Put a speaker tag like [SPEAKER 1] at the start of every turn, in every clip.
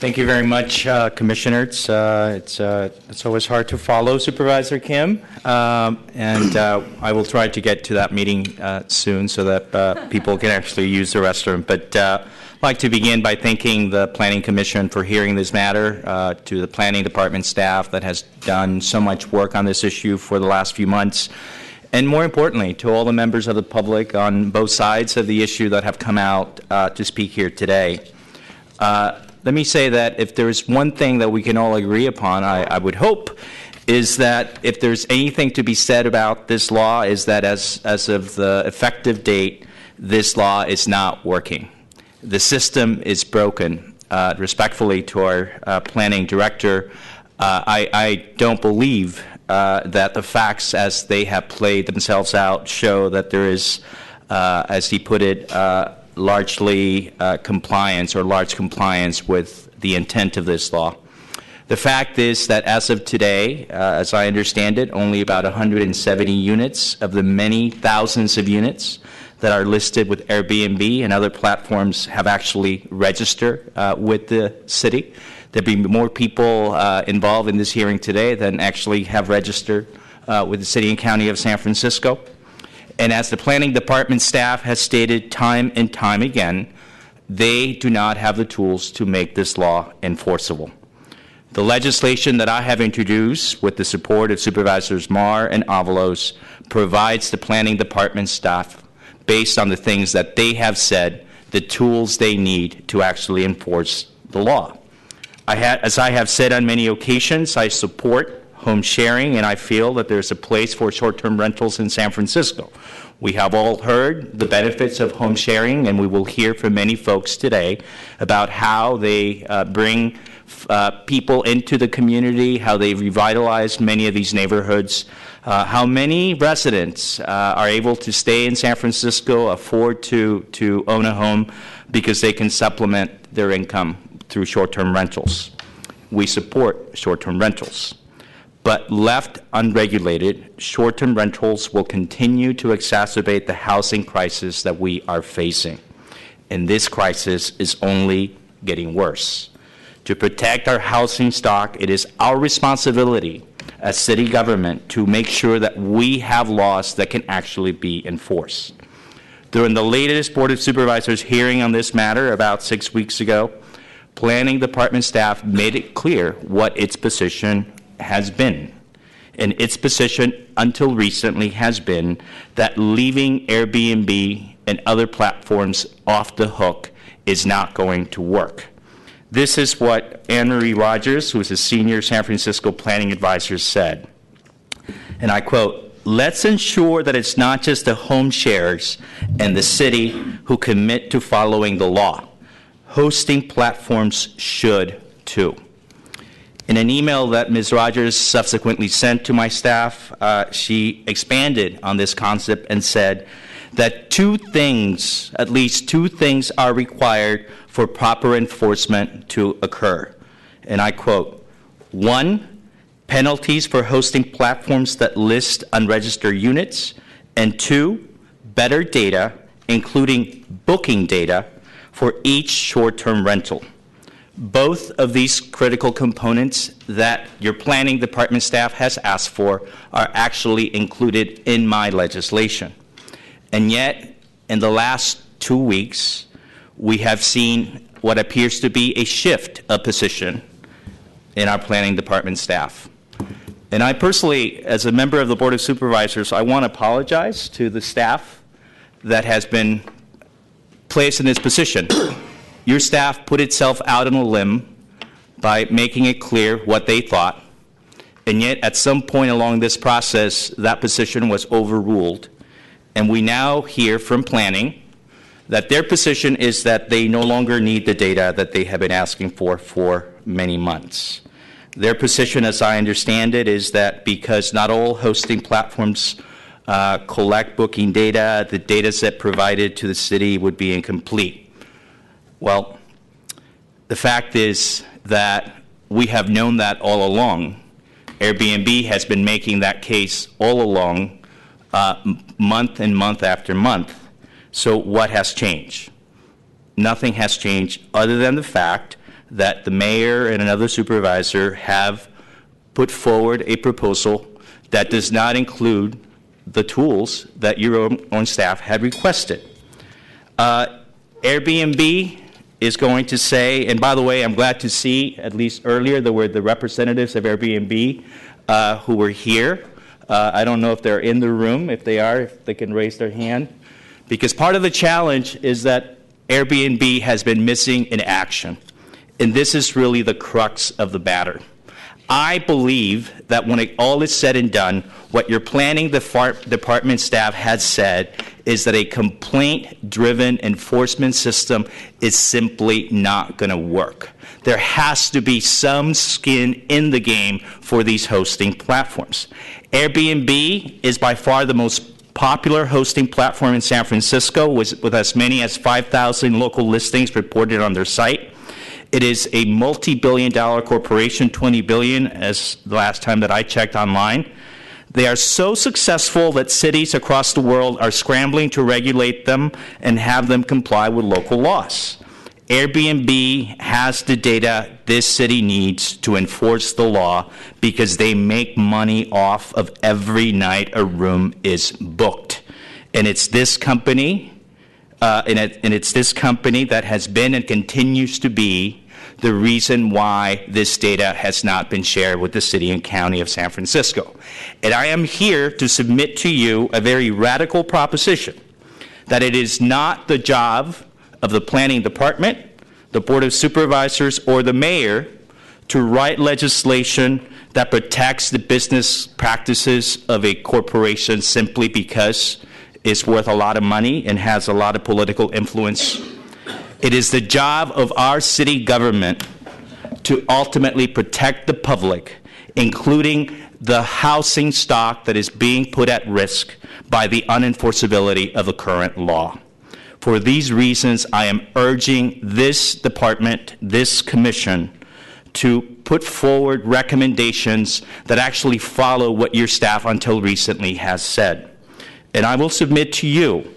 [SPEAKER 1] Thank you very much, Commissioners. It's always hard to follow Supervisor Kim, and I will try to get to that meeting soon so that people can actually use the restroom. But I'd like to begin by thanking the Planning Commission for hearing this matter, to the Planning Department staff that has done so much work on this issue for the last few months, and more importantly, to all the members of the public on both sides of the issue that have come out to speak here today. Let me say that if there's one thing that we can all agree upon, I would hope, is that if there's anything to be said about this law, is that as of the effective date, this law is not working. The system is broken. Respectfully to our planning director, I don't believe that the facts as they have played themselves out show that there is, as he put it, largely compliance or large compliance with the intent of this law. The fact is that as of today, as I understand it, only about 170 units of the many thousands of units that are listed with Airbnb and other platforms have actually registered with the city. There'll be more people involved in this hearing today than actually have registered with the City and County of San Francisco. And as the Planning Department staff has stated time and time again, they do not have the tools to make this law enforceable. The legislation that I have introduced with the support of Supervisors Marr and Avalos provides the Planning Department staff, based on the things that they have said, the tools they need to actually enforce the law. As I have said on many occasions, I support home sharing, and I feel that there's a place for short-term rentals in San Francisco. We have all heard the benefits of home sharing, and we will hear from many folks today about how they bring people into the community, how they revitalize many of these neighborhoods, how many residents are able to stay in San Francisco, afford to own a home because they can supplement their income through short-term rentals. We support short-term rentals. But left unregulated, short-term rentals will continue to exacerbate the housing crisis that we are facing. And this crisis is only getting worse. To protect our housing stock, it is our responsibility as city government to make sure that we have laws that can actually be enforced. During the latest Board of Supervisors hearing on this matter about 6 weeks ago, Planning Department staff made it clear what its position has been. And its position until recently has been that leaving Airbnb and other platforms off the hook is not going to work. This is what Anne-Marie Rogers, who is a senior San Francisco planning advisor, said. And I quote, "Let's ensure that it's not just the home sharers and the city who commit to following the law. Hosting platforms should too." In an email that Ms. Rogers subsequently sent to my staff, she expanded on this concept and said that at least two things are required for proper enforcement to occur. And I quote, 1, penalties for hosting platforms that list unregistered units, and 2, better data, including booking data, for each short-term rental. Both of these critical components that your Planning Department staff has asked for are actually included in my legislation. And yet, in the last 2 weeks, we have seen what appears to be a shift of position in our Planning Department staff. And I personally, as a member of the Board of Supervisors, I want to apologize to the staff that has been placed in this position. Your staff put itself out on a limb by making it clear what they thought, and yet at some point along this process, that position was overruled, and we now hear from planning that their position is that they no longer need the data that they have been asking for many months. Their position, as I understand it, is that because not all hosting platforms collect booking data, the data set provided to the city would be incomplete. Well, the fact is that we have known that all along. Airbnb has been making that case all along, month and month after month. So what has changed? Nothing has changed other than the fact that the mayor and another supervisor have put forward a proposal that does not include the tools that your own staff had requested. Airbnb is going to say, and by the way, I'm glad to see, at least earlier, there were the representatives of Airbnb who were here. I don't know if they're in the room. If they are, if they can raise their hand. Because part of the challenge is that Airbnb has been missing in action. And this is really the crux of the matter. I believe that when all is said and done, what your planning department staff has said is that a complaint-driven enforcement system is simply not going to work. There has to be some skin in the game for these hosting platforms. Airbnb is by far the most popular hosting platform in San Francisco, with as many as 5,000 local listings reported on their site. It is a multi-billion-dollar corporation, $20 billion, as the last time that I checked online. They are so successful that cities across the world are scrambling to regulate them and have them comply with local laws. Airbnb has the data this city needs to enforce the law because they make money off of every night a room is booked. And it's this company, it's this company that has been and continues to be the reason why this data has not been shared with the city and county of San Francisco. And I am here to submit to you a very radical proposition that it is not the job of the planning department, the board of supervisors, or the mayor to write legislation that protects the business practices of a corporation simply because it's worth a lot of money and has a lot of political influence. It is the job of our city government to ultimately protect the public, including the housing stock that is being put at risk by the unenforceability of the current law. For these reasons, I am urging this department, this commission, to put forward recommendations that actually follow what your staff until recently has said. And I will submit to you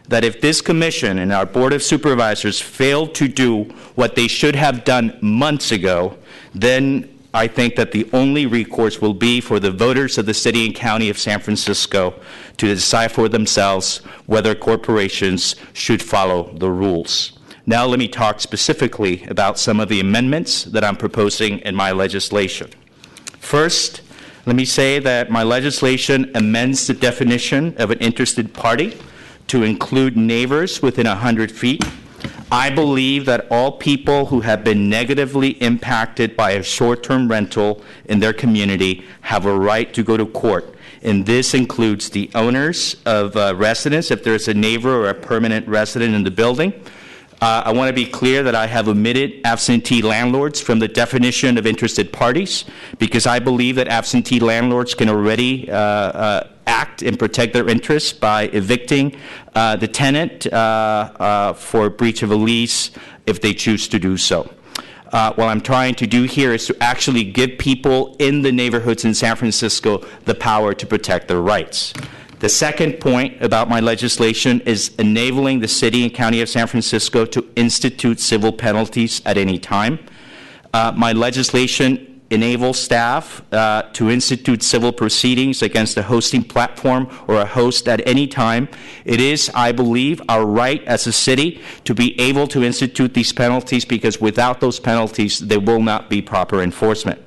[SPEAKER 1] that if this commission and our board of supervisors failed to do what they should have done months ago, then I think that the only recourse will be for the voters of the city and county of San Francisco to decide for themselves whether corporations should follow the rules. Now let me talk specifically about some of the amendments that I'm proposing in my legislation. First, let me say that my legislation amends the definition of an interested party to include neighbors within 100 feet. I believe that all people who have been negatively impacted by a short-term rental in their community have a right to go to court. And this includes the owners of residents, if there's a neighbor or a permanent resident in the building. I want to be clear that I have omitted absentee landlords from the definition of interested parties because I believe that absentee landlords can already act and protect their interests by evicting the tenant for breach of a lease if they choose to do so. What I'm trying to do here is to actually give people in the neighborhoods in San Francisco the power to protect their rights. The second point about my legislation is enabling the city and county of San Francisco to institute civil penalties at any time. My legislation enables staff to institute civil proceedings against a hosting platform or a host at any time. It is, I believe, our right as a city to be able to institute these penalties because without those penalties, there will not be proper enforcement.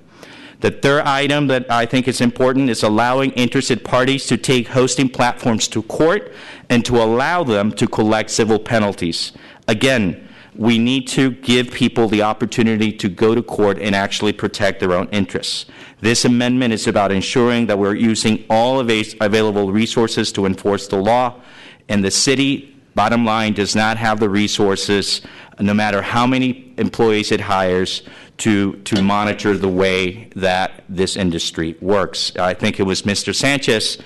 [SPEAKER 1] The third item that I think is important is allowing interested parties to take hosting platforms to court and to allow them to collect civil penalties. Again, we need to give people the opportunity to go to court and actually protect their own interests. This amendment is about ensuring that we're using all available resources to enforce the law, and the city, bottom line, does not have the resources, no matter how many employees it hires, to monitor the way that this industry works. I think it was Mr. Sanchez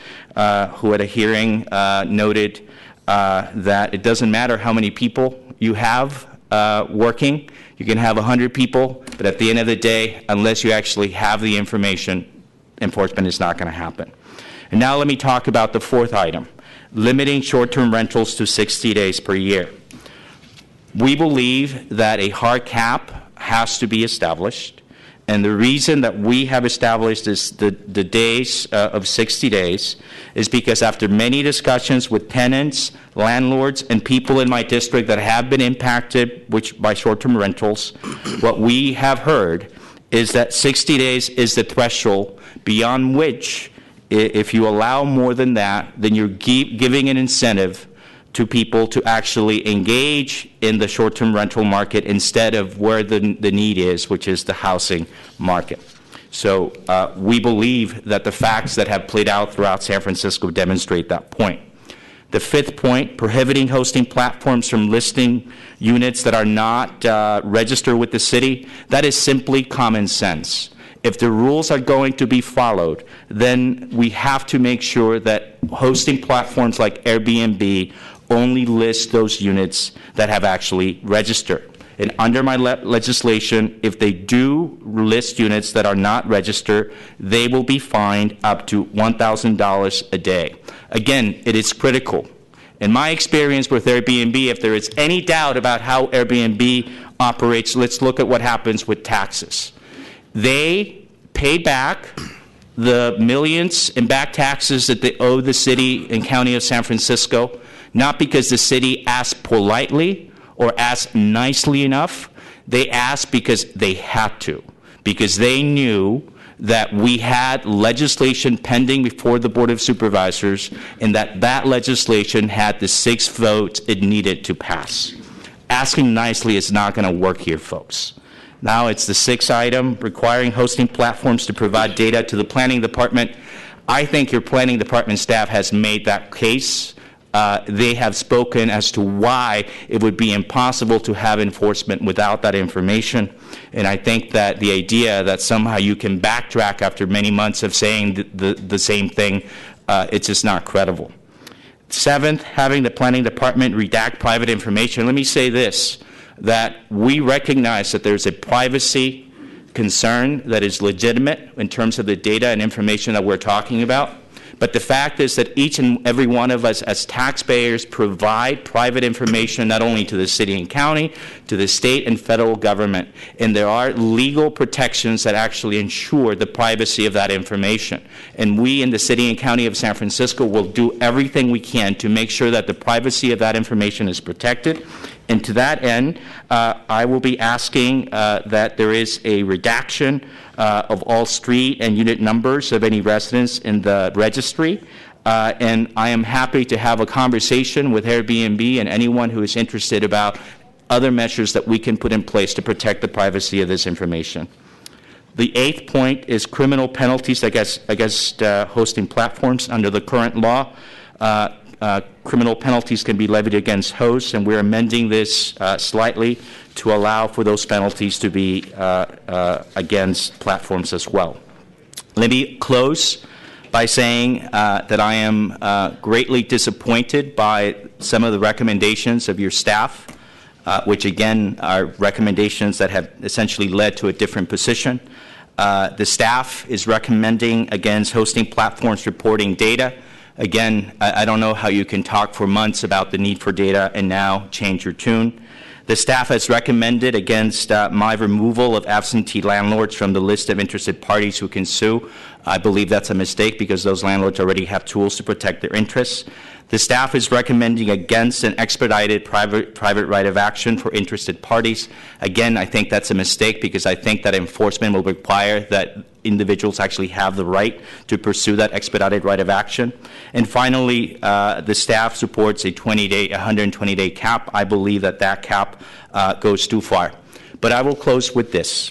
[SPEAKER 1] who at a hearing noted that it doesn't matter how many people you have working. You can have 100 people, but at the end of the day, unless you actually have the information, enforcement is not going to happen. And now let me talk about the fourth item, limiting short-term rentals to 60 days per year. We believe that a hard cap has to be established. And the reason that we have established the days of 60 days is because after many discussions with tenants, landlords, and people in my district that have been impacted by short-term rentals, what we have heard is that 60 days is the threshold beyond which, if you allow more than that, then you're giving an incentive to people to actually engage in the short-term rental market instead of where the need is, which is the housing market. So we believe that the facts that have played out throughout San Francisco demonstrate that point. The fifth point, prohibiting hosting platforms from listing units that are not registered with the city, that is simply common sense. If the rules are going to be followed, then we have to make sure that hosting platforms like Airbnb only list those units that have actually registered. And under my legislation, if they do list units that are not registered, they will be fined up to $1,000 a day. Again, it is critical. In my experience with Airbnb, if there is any doubt about how Airbnb operates, let's look at what happens with taxes. They pay back the millions in back taxes that they owe the city and county of San Francisco, not because the city asked politely or asked nicely enough. They asked because they had to, because they knew that we had legislation pending before the Board of Supervisors and that legislation had the 6 votes it needed to pass. Asking nicely is not going to work here, folks. Now it's the 6th item, requiring hosting platforms to provide data to the planning department. I think your planning department staff has made that case. They have spoken as to why it would be impossible to have enforcement without that information. And I think that the idea that somehow you can backtrack after many months of saying the same thing, it's just not credible. 7th, having the planning department redact private information. Let me say this, that we recognize that there's a privacy concern that is legitimate in terms of the data and information that we're talking about. But the fact is that each and every one of us as taxpayers provide private information not only to the city and county, to the state and federal government. And there are legal protections that actually ensure the privacy of that information. And we in the city and county of San Francisco will do everything we can to make sure that the privacy of that information is protected. And to that end, I will be asking that there is a redaction of all street and unit numbers of any residents in the registry. And I am happy to have a conversation with Airbnb and anyone who is interested about other measures that we can put in place to protect the privacy of this information. The 8th point is criminal penalties against hosting platforms. Under the current law, criminal penalties can be levied against hosts, and we're amending this slightly to allow for those penalties to be against platforms as well. Let me close by saying that I am greatly disappointed by some of the recommendations of your staff, which again are recommendations that have essentially led to a different position. The staff is recommending against hosting platforms reporting data. Again, I don't know how you can talk for months about the need for data and now change your tune. The staff has recommended against my removal of absentee landlords from the list of interested parties who can sue. I believe that's a mistake because those landlords already have tools to protect their interests. The staff is recommending against an expedited private right of action for interested parties. Again, I think that's a mistake because I think that enforcement will require that individuals actually have the right to pursue that expedited right of action. And finally, the staff supports a 120-day cap. I believe that that cap goes too far. But I will close with this.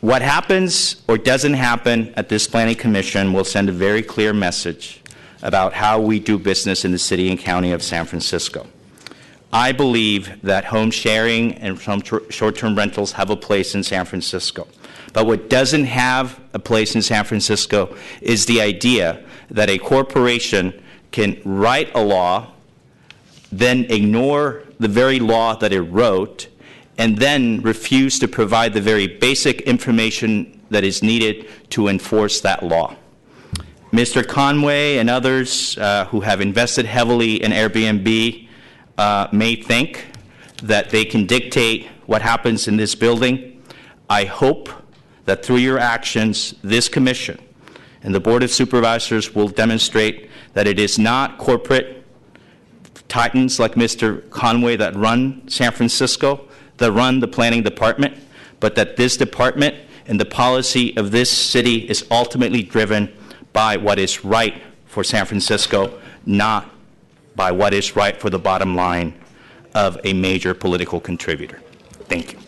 [SPEAKER 1] What happens or doesn't happen at this Planning Commission will send a very clear message about how we do business in the city and county of San Francisco. I believe that home sharing and short-term rentals have a place in San Francisco. But what doesn't have a place in San Francisco is the idea that a corporation can write a law, then ignore the very law that it wrote, and then refuse to provide the very basic information that is needed to enforce that law. Mr. Conway and others who have invested heavily in Airbnb may think that they can dictate what happens in this building. I hope that through your actions, this commission and the Board of Supervisors will demonstrate that it is not corporate titans like Mr. Conway that run San Francisco, that run the planning department, but that this department and the policy of this city is ultimately driven by what is right for San Francisco, not by what is right for the bottom line of a major political contributor. Thank you.